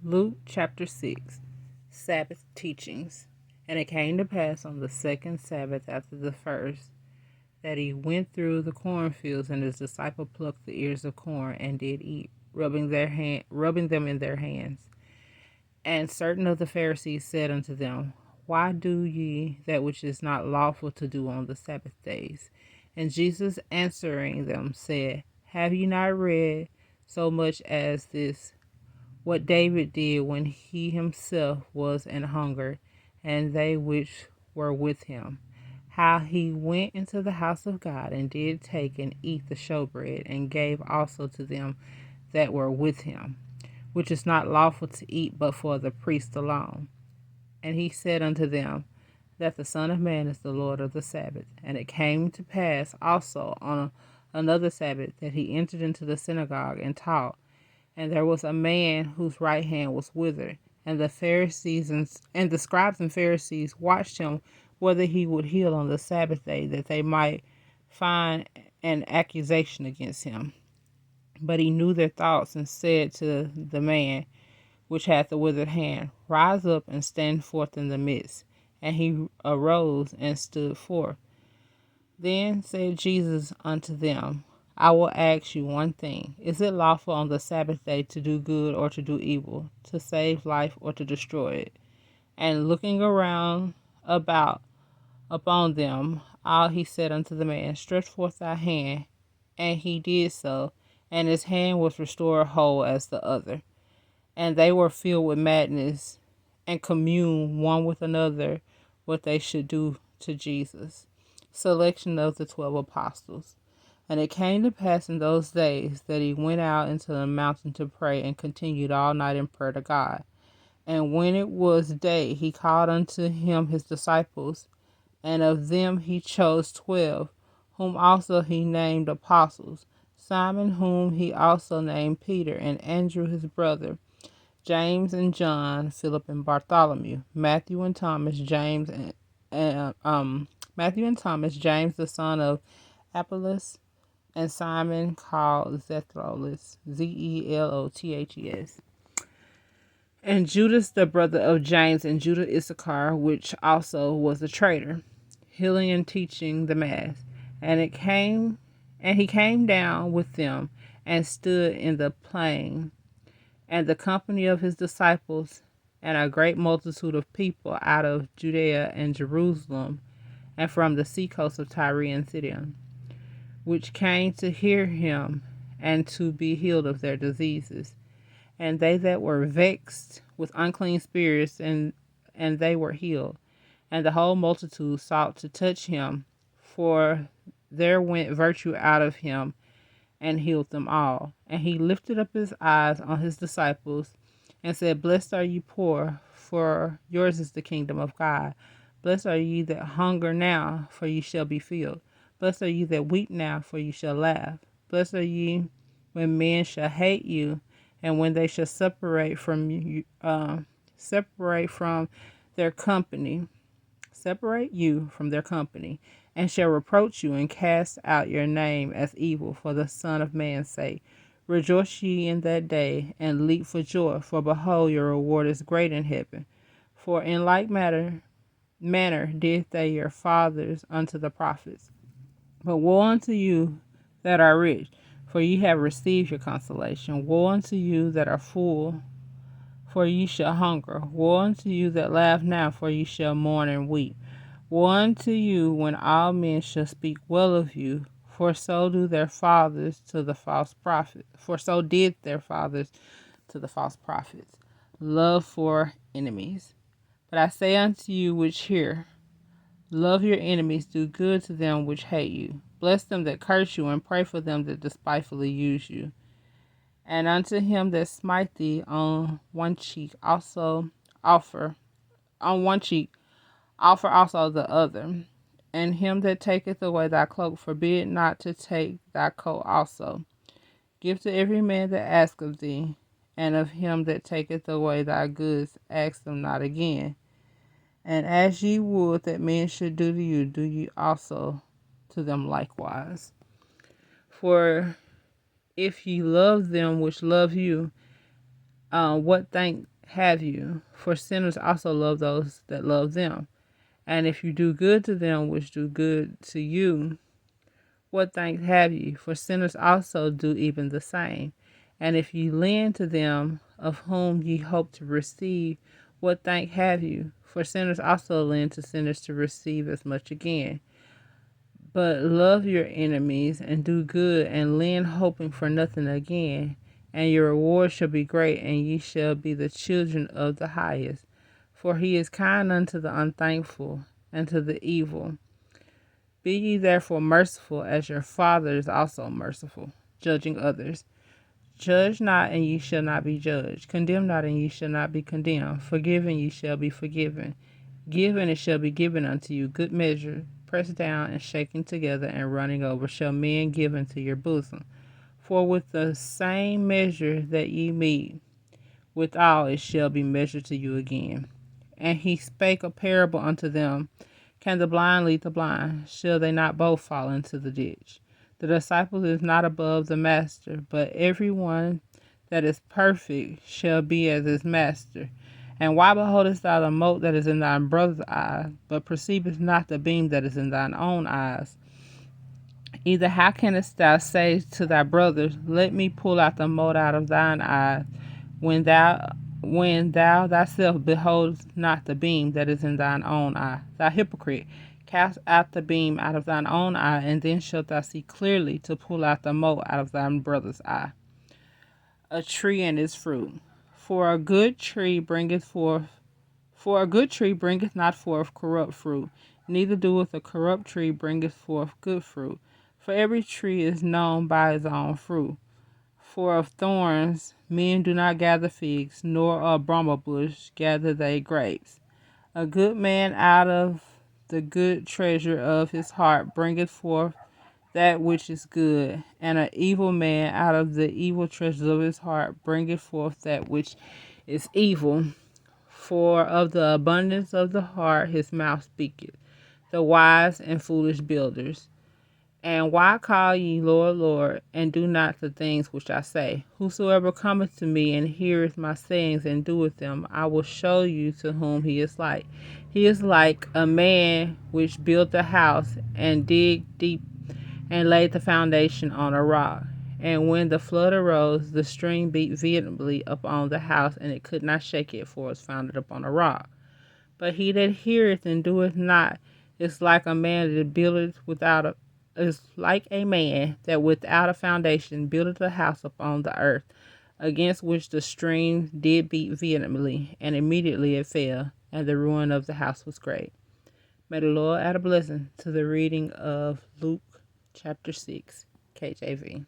Luke chapter 6. Sabbath teachings. And it came to pass on the second Sabbath after the first, that he went through the cornfields, and his disciple plucked the ears of corn and did eat, rubbing them in their hands. And certain of the Pharisees said unto them, Why do ye that which is not lawful to do on the Sabbath days? And Jesus answering them said, Have ye not read so much as this, what David did when he himself was an hunger, and they which were with him, how he went into the house of God, and did take and eat the showbread, and gave also to them that were with him, which is not lawful to eat but for the priest alone. And he said unto them, that the Son of Man is the Lord of the Sabbath. And it came to pass also on another Sabbath that he entered into the synagogue and taught. And there was a man whose right hand was withered, and the Pharisees and the scribes and Pharisees watched him whether he would heal on the Sabbath day, that they might find an accusation against him. But he knew their thoughts, and said to the man which had the withered hand, Rise up and stand forth in the midst. And he arose and stood forth. Then said Jesus unto them, I will ask you one thing. Is it lawful on the Sabbath day to do good or to do evil, to save life or to destroy it? And looking around about upon them all, he said unto the man, Stretch forth thy hand. And he did so, and his hand was restored whole as the other. And they were filled with madness, and communed one with another what they should do to Jesus. Selection of the 12 apostles. And it came to pass in those days that he went out into the mountain to pray, and continued all night in prayer to God. And when it was day, he called unto him his disciples, and of them he chose 12, whom also he named apostles: Simon, whom he also named Peter, and Andrew his brother, James and John, Philip and Bartholomew, Matthew and Thomas, James the son of Apollos, and Simon called Zelotes, Zelothes, and Judas the brother of James, and Judas Issachar, which also was a traitor, healing and teaching the mass. And he came down with them, and stood in the plain, and the company of his disciples, and a great multitude of people out of Judea and Jerusalem, and from the seacoast of Tyre and Sidon, which came to hear him, and to be healed of their diseases. And they that were vexed with unclean spirits, and they were healed. And the whole multitude sought to touch him, for there went virtue out of him, and healed them all. And he lifted up his eyes on his disciples, and said, Blessed are ye poor, for yours is the kingdom of God. Blessed are ye that hunger now, for ye shall be filled. Blessed are ye that weep now, for ye shall laugh. Blessed are ye when men shall hate you, and when they shall separate you from their company, and shall reproach you, and cast out your name as evil for the Son of Man's sake. Rejoice ye in that day, and leap for joy, for behold, your reward is great in heaven. For in like manner did they your fathers unto the prophets. But woe unto you that are rich, for ye have received your consolation. Woe unto you that are full, for ye shall hunger. Woe unto you that laugh now, for ye shall mourn and weep. Woe unto you when all men shall speak well of you, for so do their fathers to the false prophets. For so did their fathers to the false prophets. Love for enemies. But I say unto you which hear, love your enemies, do good to them which hate you. Bless them that curse you, and pray for them that despitefully use you. And unto him that smite thee on one cheek offer also the other. And him that taketh away thy cloak forbid not to take thy coat also. Give to every man that asketh thee, and of him that taketh away thy goods ask them not again. And as ye would that men should do to you, do ye also to them likewise. For if ye love them which love you, what thank have you? For sinners also love those that love them. And if you do good to them which do good to you, what thanks have ye? For sinners also do even the same. And if ye lend to them of whom ye hope to receive, what thank have you? For sinners also lend to sinners to receive as much again. But love your enemies, and do good, and lend, hoping for nothing again. And your reward shall be great, and ye shall be the children of the highest. For he is kind unto the unthankful, and to the evil. Be ye therefore merciful, as your Father is also merciful, judging others. Judge not, and ye shall not be judged. Condemn not, and ye shall not be condemned. Forgive, and ye shall be forgiven. Give, and it shall be given unto you. Good measure, pressed down, and shaken together, and running over, shall men give into your bosom. For with the same measure that ye meet withal, it shall be measured to you again. And he spake a parable unto them. Can the blind lead the blind? Shall they not both fall into the ditch? The disciple is not above the master, but every one that is perfect shall be as his master. And why beholdest thou the mote that is in thine brother's eye, but perceivest not the beam that is in thine own eyes? Either how canst thou say to thy brother, let me pull out the mote out of thine eye, when thou thyself beholdest not the beam that is in thine own eye? Thou hypocrite, cast out the beam out of thine own eye, and then shalt thou see clearly to pull out the mote out of thy brother's eye. A tree and its fruit. For a good tree bringeth not forth corrupt fruit, neither doeth a corrupt tree bringeth forth good fruit. For every tree is known by his own fruit. For of thorns men do not gather figs, nor of bramble bush gather they grapes. A good man out of the good treasure of his heart bringeth forth that which is good, and an evil man out of the evil treasures of his heart bringeth forth that which is evil. For of the abundance of the heart his mouth speaketh. The wise and foolish builders. And why call ye Lord, Lord, and do not the things which I say? Whosoever cometh to me and heareth my sayings and doeth them, I will show you to whom he is like. He is like a man which built a house and digged deep and laid the foundation on a rock. And when the flood arose, the stream beat vehemently upon the house, and it could not shake it, for it was founded upon a rock. But he that heareth and doeth not is like a man that without a foundation buildeth a house upon the earth, against which the stream did beat vehemently, and immediately it fell, and the ruin of the house was great. May the Lord add a blessing to the reading of Luke chapter 6, KJV.